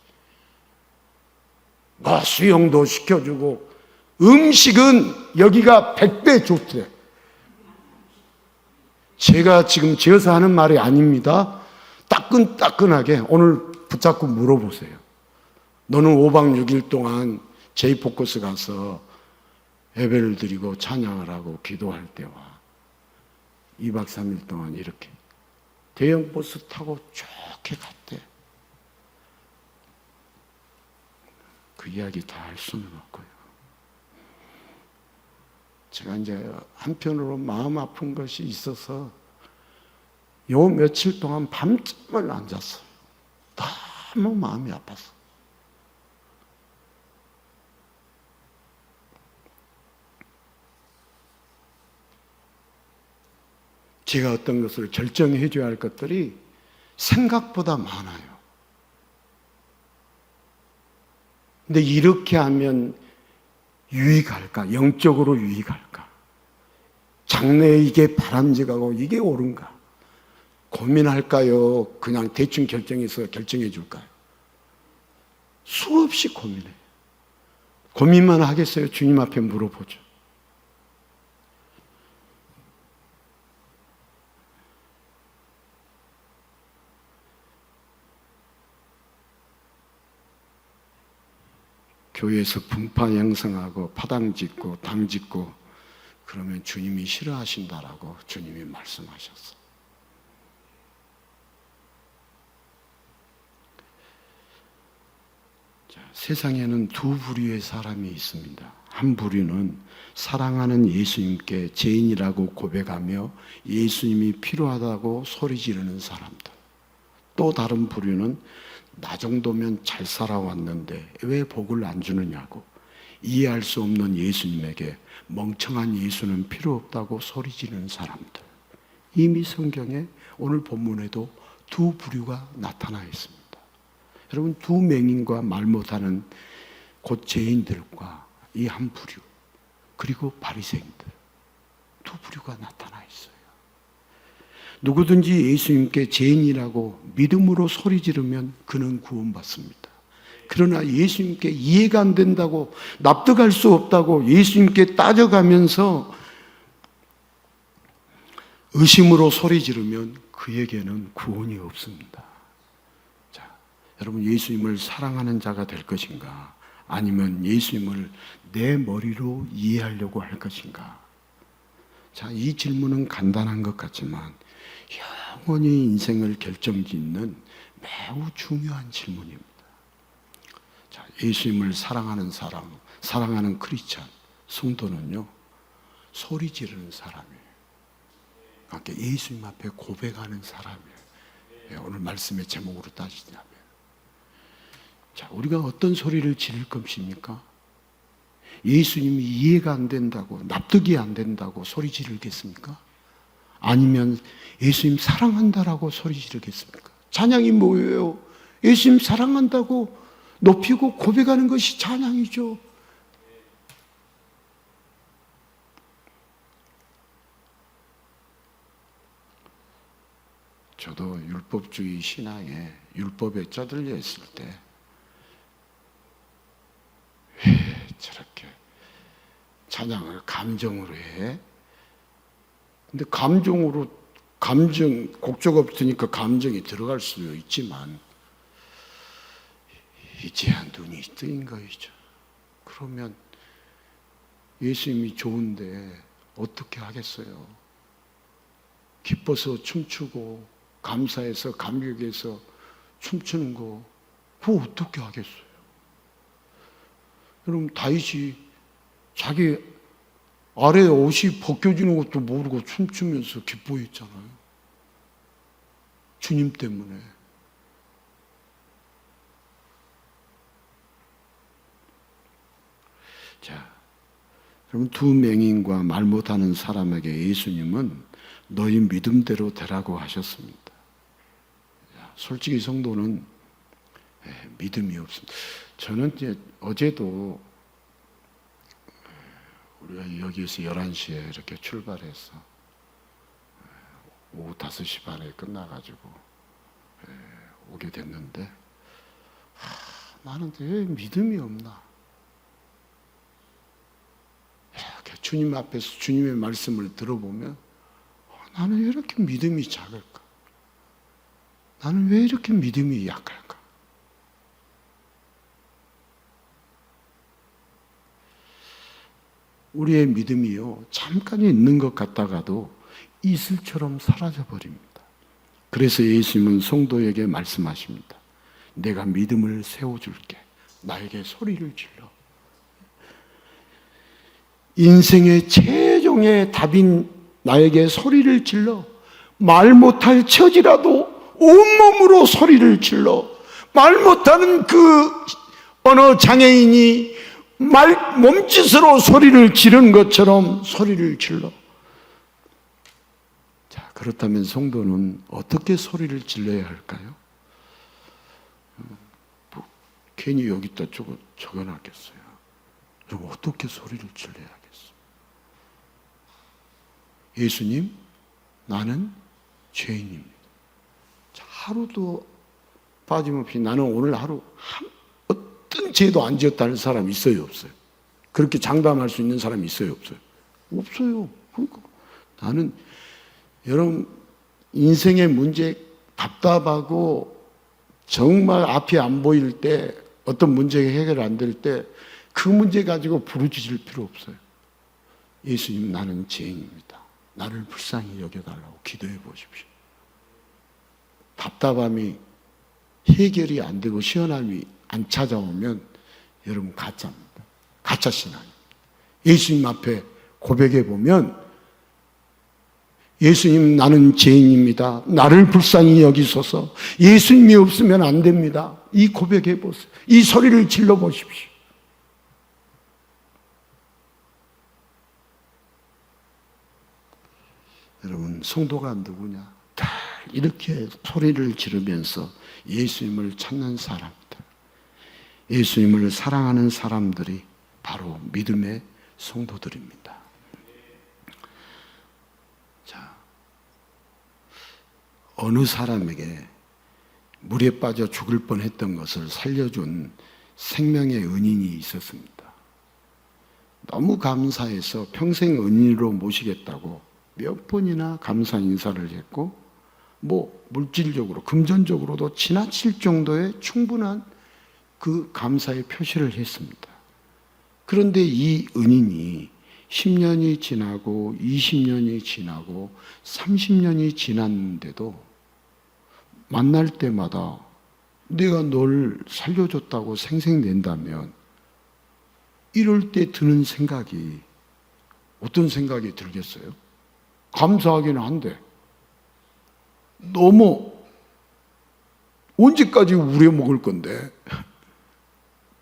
수영도 시켜주고 음식은 여기가 100배 좋대. 제가 지금 지어서 하는 말이 아닙니다. 따끈따끈하게 오늘 붙잡고 물어보세요. 너는 5박 6일 동안 제이포커스 가서 예배를 드리고 찬양을 하고 기도할 때와 2박 3일 동안 이렇게 대형 버스 타고 좋게 갔대. 그 이야기 다 할 수는 없고요. 제가 이제 한편으로 마음 아픈 것이 있어서 요 며칠 동안 밤잠을 안 잤어요. 너무 마음이 아팠어. 제가 어떤 것을 결정해 줘야 할 것들이 생각보다 많아요. 근데 이렇게 하면 유익할까? 영적으로 유익할까? 장래에 이게 바람직하고 이게 옳은가? 고민할까요? 그냥 대충 결정해서 결정해 줄까요? 수없이 고민해요. 고민만 하겠어요? 주님 앞에 물어보죠. 교회에서 분파 형성하고 파당 짓고 당 짓고 그러면 주님이 싫어하신다라고 주님이 말씀하셨어. 자, 세상에는 두 부류의 사람이 있습니다. 한 부류는 사랑하는 예수님께 죄인이라고 고백하며 예수님이 필요하다고 소리 지르는 사람들. 또 다른 부류는 나 정도면 잘 살아왔는데 왜 복을 안 주느냐고 이해할 수 없는 예수님에게 멍청한 예수는 필요 없다고 소리 지르는 사람들. 이미 성경에 오늘 본문에도 두 부류가 나타나 있습니다. 여러분, 두 맹인과 말 못하는 곧 죄인들과 이 한 부류 그리고 바리새인들 두 부류가 나타나 있어요. 누구든지 예수님께 죄인이라고 믿음으로 소리 지르면 그는 구원받습니다. 그러나 예수님께 이해가 안 된다고 납득할 수 없다고 예수님께 따져가면서 의심으로 소리 지르면 그에게는 구원이 없습니다. 자, 여러분, 예수님을 사랑하는 자가 될 것인가? 아니면 예수님을 내 머리로 이해하려고 할 것인가? 자, 이 질문은 간단한 것 같지만 영원히 인생을 결정짓는 매우 중요한 질문입니다. 자, 예수님을 사랑하는 사람, 사랑하는 크리스찬, 성도는요, 소리 지르는 사람이에요. 그러니까 예수님 앞에 고백하는 사람이에요. 오늘 말씀의 제목으로 따지자면. 자, 우리가 어떤 소리를 지를 것입니까? 예수님이 이해가 안 된다고, 납득이 안 된다고 소리 지르겠습니까? 아니면 예수님 사랑한다라고 소리 지르겠습니까? 찬양이 뭐예요? 예수님 사랑한다고 높이고 고백하는 것이 찬양이죠. 저도 율법주의 신앙에 율법에 쩌들려 있을 때 왜 저렇게 찬양을 감정으로 해? 근데 곡조가 없으니까 감정이 들어갈 수도 있지만 이제야 눈이 뜨인 거이죠. 그러면 예수님이 좋은데 어떻게 하겠어요? 기뻐서 춤추고 감사해서 감격해서 춤추는 거 그거 어떻게 하겠어요? 여러분 다윗이 자기 아래 옷이 벗겨지는 것도 모르고 춤추면서 기뻐했잖아요. 주님 때문에. 자, 그럼 두 맹인과 말 못하는 사람에게 예수님은 너희 믿음대로 되라고 하셨습니다. 솔직히 성도는 믿음이 없습니다. 저는 이제 어제도 우리가 여기에서 11시에 이렇게 출발해서 오후 5시 반에 끝나가지고 오게 됐는데 나는 왜 믿음이 없나? 이렇게 주님 앞에서 주님의 말씀을 들어보면 나는 왜 이렇게 믿음이 작을까? 나는 왜 이렇게 믿음이 약할까? 우리의 믿음이요, 잠깐 있는 것 같다가도 이슬처럼 사라져 버립니다. 그래서 예수님은 성도에게 말씀하십니다. 내가 믿음을 세워줄게. 나에게 소리를 질러. 인생의 최종의 답인 나에게 소리를 질러. 말 못할 처지라도 온몸으로 소리를 질러. 말 못하는 그 어느 장애인이 몸짓으로 소리를 지르는 것처럼 소리를 질러. 자, 그렇다면 성도는 어떻게 소리를 질러야 할까요? 괜히 여기다 적어놨겠어요. 좀 어떻게 소리를 질러야 하겠어? 예수님, 나는 죄인입니다. 자, 하루도 빠짐없이 나는 오늘 하루 어떤 죄도 안 지었다는 사람 있어요, 없어요? 그렇게 장담할 수 있는 사람이 있어요, 없어요? 없어요. 그러니까 나는 여러분 인생의 문제 답답하고 정말 앞이 안 보일 때 어떤 문제가 해결 안 될 때 그 문제 가지고 부르짖을 필요 없어요. 예수님, 나는 죄인입니다. 나를 불쌍히 여겨달라고 기도해 보십시오. 답답함이 해결이 안 되고 시원함이 안 찾아오면 여러분 가짜입니다. 가짜 신앙입니다. 예수님 앞에 고백해 보면 예수님, 나는 죄인입니다. 나를 불쌍히 여기소서. 예수님이 없으면 안 됩니다. 이 고백해 보세요. 이 소리를 질러 보십시오. 여러분, 성도가 누구냐? 다 이렇게 소리를 지르면서 예수님을 찾는 사람들, 예수님을 사랑하는 사람들이 바로 믿음의 성도들입니다. 자, 어느 사람에게 물에 빠져 죽을 뻔했던 것을 살려준 생명의 은인이 있었습니다. 너무 감사해서 평생 은인으로 모시겠다고 몇 번이나 감사 인사를 했고, 물질적으로, 금전적으로도 지나칠 정도의 충분한 그 감사의 표시를 했습니다. 그런데 이 은인이 10년이 지나고 20년이 지나고 30년이 지났는데도 만날 때마다 내가 널 살려줬다고 생색낸다면 이럴 때 드는 생각이 어떤 생각이 들겠어요? 감사하기는 한데 너무 언제까지 우려먹을 건데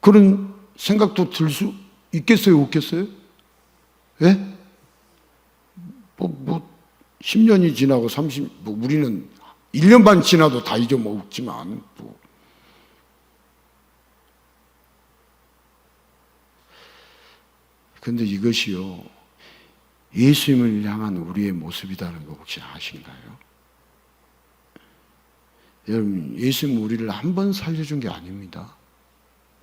그런 생각도 들 수 있겠어요? 없겠어요? 예? 10년이 지나고 우리는 1년 반 지나도 다 잊어먹지만 근데 이것이요, 예수님을 향한 우리의 모습이라는 거 혹시 아신가요? 여러분, 예수님 우리를 한 번 살려준 게 아닙니다.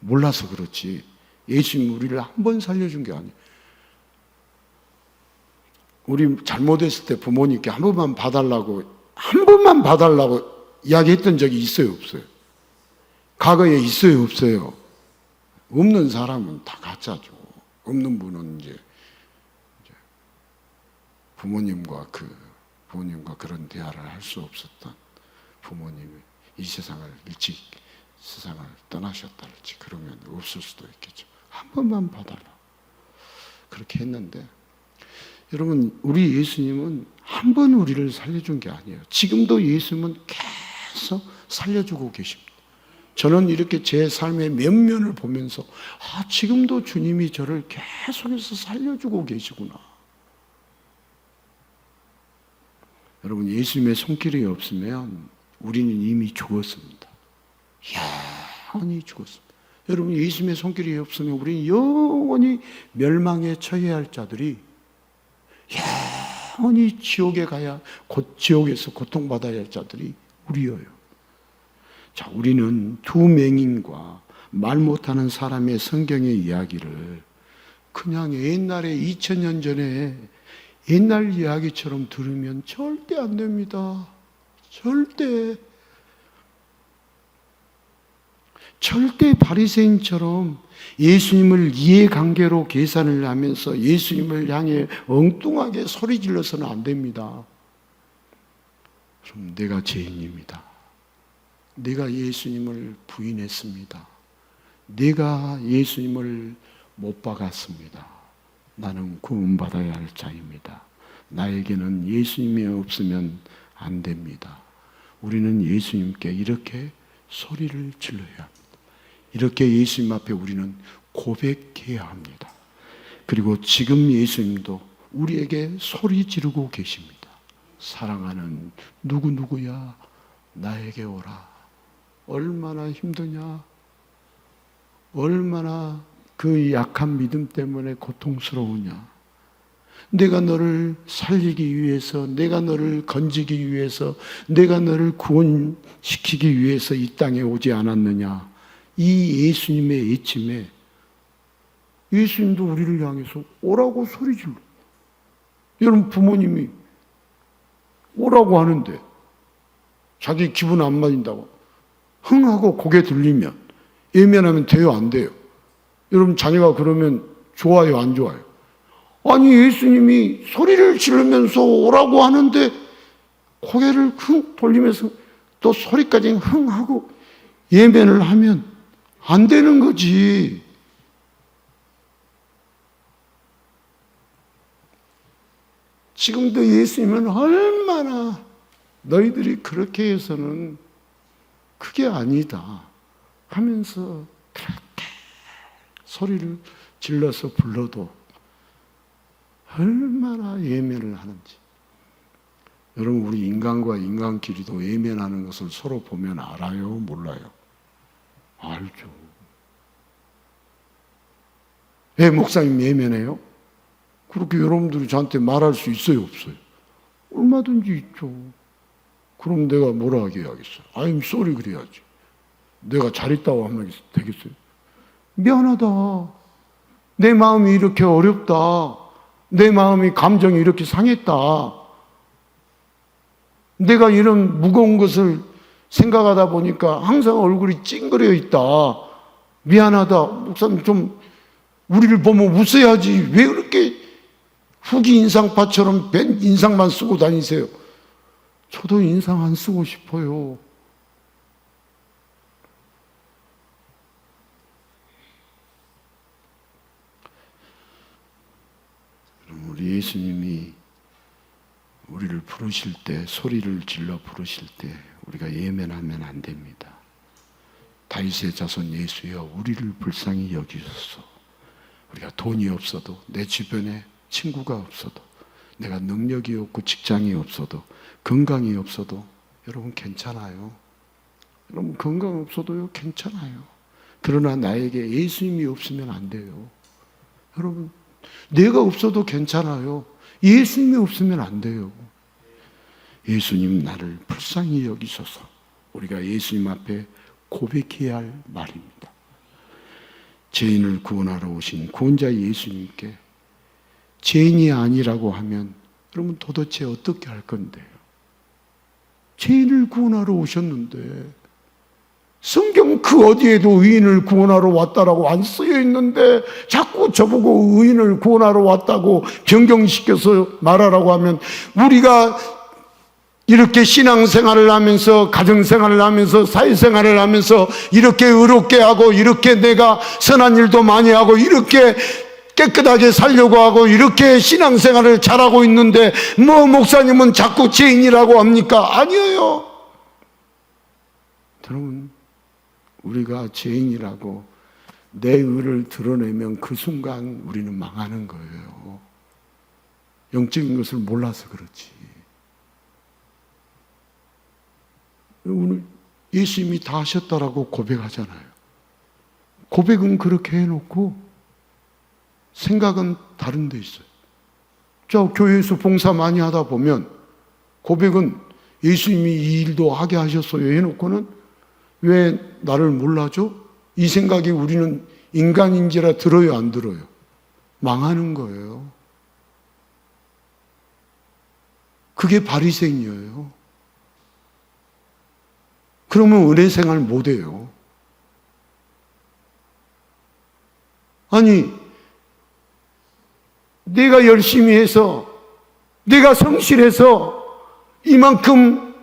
몰라서 그렇지. 예수님 우리를 한 번 살려준 게 아니에요. 우리 잘못했을 때 부모님께 한 번만 봐달라고 이야기했던 적이 있어요, 없어요? 과거에 있어요, 없어요? 없는 사람은 다 가짜죠. 없는 분은 이제 부모님과 그런 대화를 할 수 없었던 부모님이 이 세상을 일찍 세상을 떠나셨다든지 그러면 없을 수도 있겠죠. 한 번만 봐달라. 그렇게 했는데 여러분, 우리 예수님은 한 번 우리를 살려준 게 아니에요. 지금도 예수님은 계속 살려주고 계십니다. 저는 이렇게 제 삶의 면면을 보면서 지금도 주님이 저를 계속해서 살려주고 계시구나. 여러분, 예수님의 손길이 없으면 우리는 이미 죽었습니다. 영원히 죽었습니다. 여러분, 예수님의 손길이 없으면 우리는 영원히 멸망에 처해야 할 자들이 영원히 지옥에 가야 지옥에서 고통받아야 할 자들이 우리예요. 자, 우리는 두 맹인과 말 못하는 사람의 성경의 이야기를 그냥 옛날에 2000년 전에 옛날 이야기처럼 들으면 절대 안 됩니다. 절대 바리새인처럼 예수님을 이해관계로 계산을 하면서 예수님을 향해 엉뚱하게 소리 질러서는 안 됩니다. 그럼 내가 죄인입니다. 내가 예수님을 부인했습니다. 내가 예수님을 못 박았습니다. 나는 구원받아야 할 자입니다. 나에게는 예수님이 없으면 안 됩니다. 우리는 예수님께 이렇게 소리를 질러야 합니다. 이렇게 예수님 앞에 우리는 고백해야 합니다. 그리고 지금 예수님도 우리에게 소리 지르고 계십니다. 사랑하는 누구누구야, 나에게 오라. 얼마나 힘드냐? 얼마나 그 약한 믿음 때문에 고통스러우냐? 내가 너를 살리기 위해서, 내가 너를 건지기 위해서, 내가 너를 구원시키기 위해서 이 땅에 오지 않았느냐? 이 예수님의 애침에 예수님도 우리를 향해서 오라고 소리 질러. 여러분, 부모님이 오라고 하는데 자기 기분 안 맞는다고 흥하고 고개 들리면 예면하면 돼요, 안 돼요? 여러분, 자녀가 그러면 좋아요, 안 좋아요? 아니, 예수님이 소리를 지르면서 오라고 하는데 고개를 흥 돌리면서 또 소리까지 흥하고 예면을 하면 안 되는 거지. 지금도 예수님은 얼마나 너희들이 그렇게 해서는 그게 아니다 하면서 그렇게 소리를 질러서 불러도 얼마나 예면을 하는지. 여러분, 우리 인간과 인간끼리도 예면하는 것을 서로 보면 알아요? 몰라요? 알죠. 왜 목사님 예면해요? 그렇게 여러분들이 저한테 말할 수 있어요, 없어요? 얼마든지 있죠. 그럼 내가 뭐라 하겠어요? I'm sorry 그래야지. 내가 잘했다고 하면 되겠어요? 미안하다. 내 마음이 이렇게 어렵다. 내 마음이 감정이 이렇게 상했다. 내가 이런 무거운 것을 생각하다 보니까 항상 얼굴이 찡그려 있다. 미안하다. 목사님 좀 우리를 보면 웃어야지. 왜 그렇게 후기 인상파처럼 벤 인상만 쓰고 다니세요? 저도 인상 안 쓰고 싶어요. 우리 예수님이 우리를 부르실 때, 소리를 질러 부르실 때 우리가 예면하면 안 됩니다. 다윗의 자손 예수여 우리를 불쌍히 여기소서. 우리가 돈이 없어도, 내 주변에 친구가 없어도, 내가 능력이 없고 직장이 없어도, 건강이 없어도 여러분 괜찮아요. 여러분 건강 없어도요 괜찮아요. 그러나 나에게 예수님이 없으면 안 돼요. 여러분 내가 없어도 괜찮아요. 예수님이 없으면 안 돼요. 예수님 나를 불쌍히 여기소서. 우리가 예수님 앞에 고백해야 할 말입니다. 죄인을 구원하러 오신 구원자 예수님께 죄인이 아니라고 하면 여러분 도대체 어떻게 할 건데요? 죄인을 구원하러 오셨는데 성경 그 어디에도 의인을 구원하러 왔다라고 안 쓰여 있는데 자꾸 저보고 의인을 구원하러 왔다고 변경시켜서 말하라고 하면 우리가 이렇게 신앙생활을 하면서 가정생활을 하면서 사회생활을 하면서 이렇게 의롭게 하고 이렇게 내가 선한 일도 많이 하고 이렇게 깨끗하게 살려고 하고 이렇게 신앙생활을 잘하고 있는데 뭐 목사님은 자꾸 죄인이라고 합니까? 아니에요. 여러분 우리가 죄인이라고 내 의를 드러내면 그 순간 우리는 망하는 거예요. 영적인 것을 몰라서 그렇지. 오늘 예수님이 다 하셨다라고 고백하잖아요. 고백은 그렇게 해놓고 생각은 다른 데 있어요. 저 교회에서 봉사 많이 하다 보면 고백은 예수님이 이 일도 하게 하셨어요 해놓고는 왜 나를 몰라줘? 이 생각이 우리는 인간인지라 들어요 안 들어요? 망하는 거예요. 그게 바리새인이에요. 그러면 은혜 생활 못해요. 아니 내가 열심히 해서 내가 성실해서 이만큼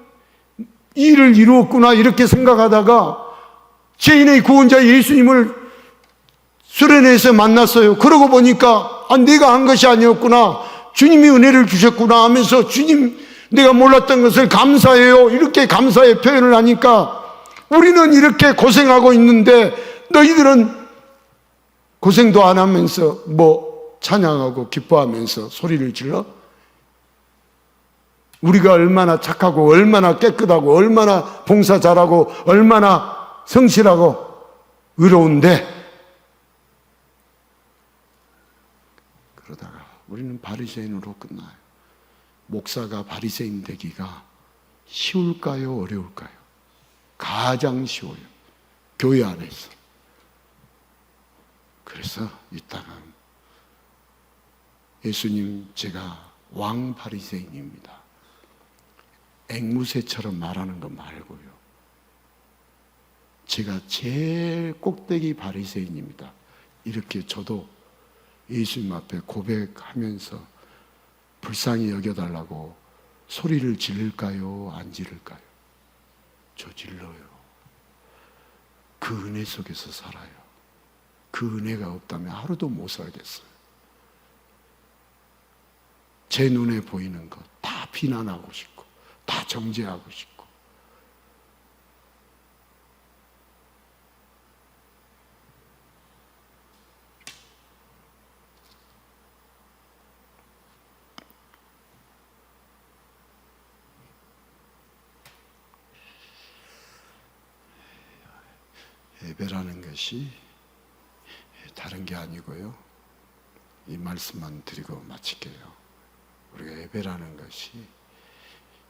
일을 이루었구나 이렇게 생각하다가 죄인의 구원자 예수님을 수련회에서 만났어요. 그러고 보니까 내가 한 것이 아니었구나, 주님이 은혜를 주셨구나 하면서 주님 내가 몰랐던 것을 감사해요 이렇게 감사의 표현을 하니까 우리는 이렇게 고생하고 있는데 너희들은 고생도 안 하면서 뭐 찬양하고 기뻐하면서 소리를 질러? 우리가 얼마나 착하고 얼마나 깨끗하고 얼마나 봉사 잘하고 얼마나 성실하고 의로운데 그러다가 우리는 바리새인으로 끝나요. 목사가 바리새인 되기가 쉬울까요? 어려울까요? 가장 쉬워요. 교회 안에서. 그래서 이따가 예수님 제가 왕 바리새인입니다. 앵무새처럼 말하는 거 말고요. 제가 제일 꼭대기 바리새인입니다. 이렇게 저도 예수님 앞에 고백하면서 불쌍히 여겨달라고 소리를 지를까요? 안 지를까요? 저 질러요. 그 은혜 속에서 살아요. 그 은혜가 없다면 하루도 못 살겠어요. 제 눈에 보이는 것 다 비난하고 싶고 다 정죄하고 싶고 예배라는 것이 다른 게 아니고요. 이 말씀만 드리고 마칠게요. 우리가 예배라는 것이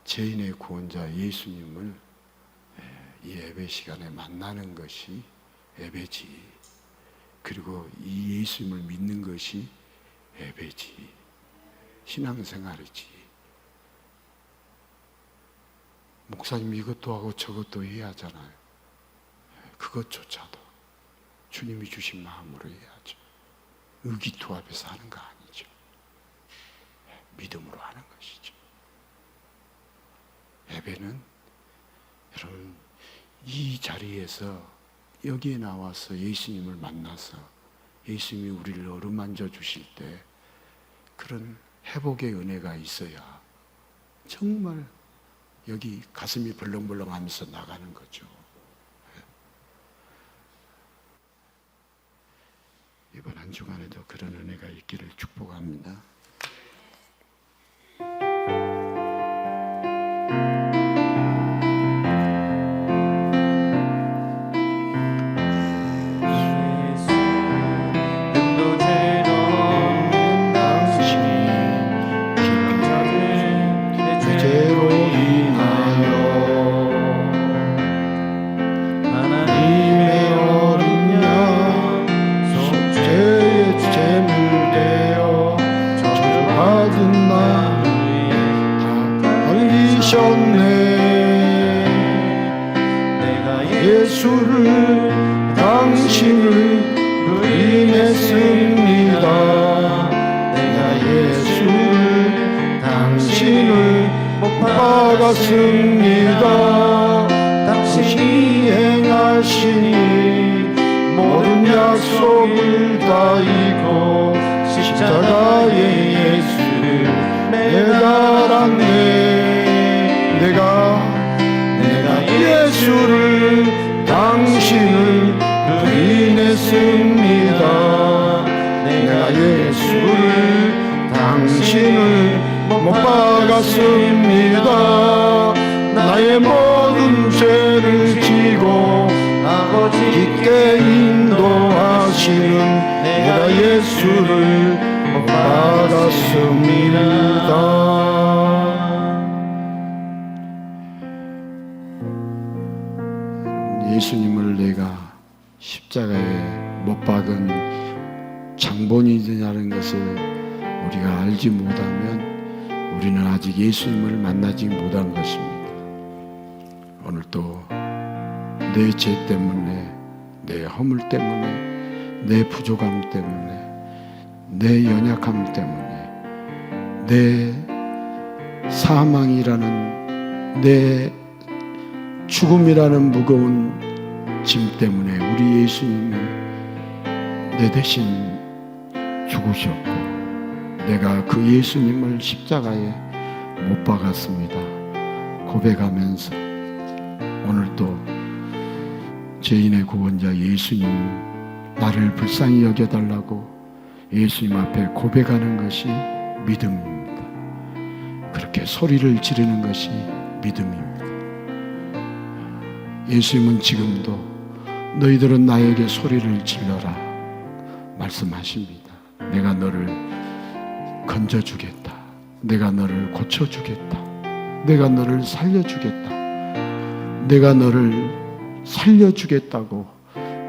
죄인의 구원자 예수님을 이 예배 시간에 만나는 것이 예배지. 그리고 이 예수님을 믿는 것이 예배지. 신앙생활이지. 목사님 이것도 하고 저것도 해야 하잖아요. 그것조차도 주님이 주신 마음으로 해야죠. 의기투합해서 하는 거 아니죠. 믿음으로 하는 것이죠. 예배는 여러분 이 자리에서 여기에 나와서 예수님을 만나서 예수님이 우리를 어루만져 주실 때 그런 회복의 은혜가 있어야 정말 여기 가슴이 벌렁벌렁 하면서 나가는 거죠. 이번 한 주간에도 그런 은혜가 있기를 축복합니다. 예수를 당신을 부인했습니다. 내가 예수를 당신을 못 박았습니다. 당신이 행하시니 모든 약속을 다 잊고 십자가에 예수를 매달았네. 내가 예수를 당신을 부인했습니다. 내가 예수를 당신을 못 박았습니다. 나의 모든 죄를 지고 깊게 인도하시는 내가 예수를 못 박았습니다. 예수님을 내가 십자가에 못 박은 장본인이라는 것을 우리가 알지 못하면 우리는 아직 예수님을 만나지 못한 것입니다. 오늘도 내 죄 때문에, 내 허물 때문에, 내 부족함 때문에, 내 연약함 때문에, 내 사망이라는, 내 죽음이라는 무거운 짐 때문에 우리 예수님이 내 대신 죽으셨고, 내가 그 예수님을 십자가에 못 박았습니다 고백하면서 오늘도 죄인의 구원자 예수님, 나를 불쌍히 여겨달라고 예수님 앞에 고백하는 것이 믿음입니다. 그렇게 소리를 지르는 것이 믿음입니다. 예수님은 지금도 너희들은 나에게 소리를 질러라 말씀하십니다. 내가 너를 건져주겠다. 내가 너를 고쳐주겠다. 내가 너를 살려주겠다. 내가 너를 살려주겠다고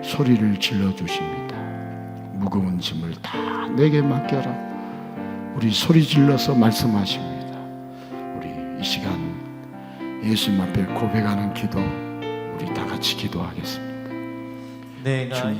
소리를 질러주십니다. 무거운 짐을 다 내게 맡겨라. 우리 소리 질러서 말씀하십니다. 우리 이 시간 예수님 앞에 고백하는 기도 우리 다 같이 기도하겠습니다. 내가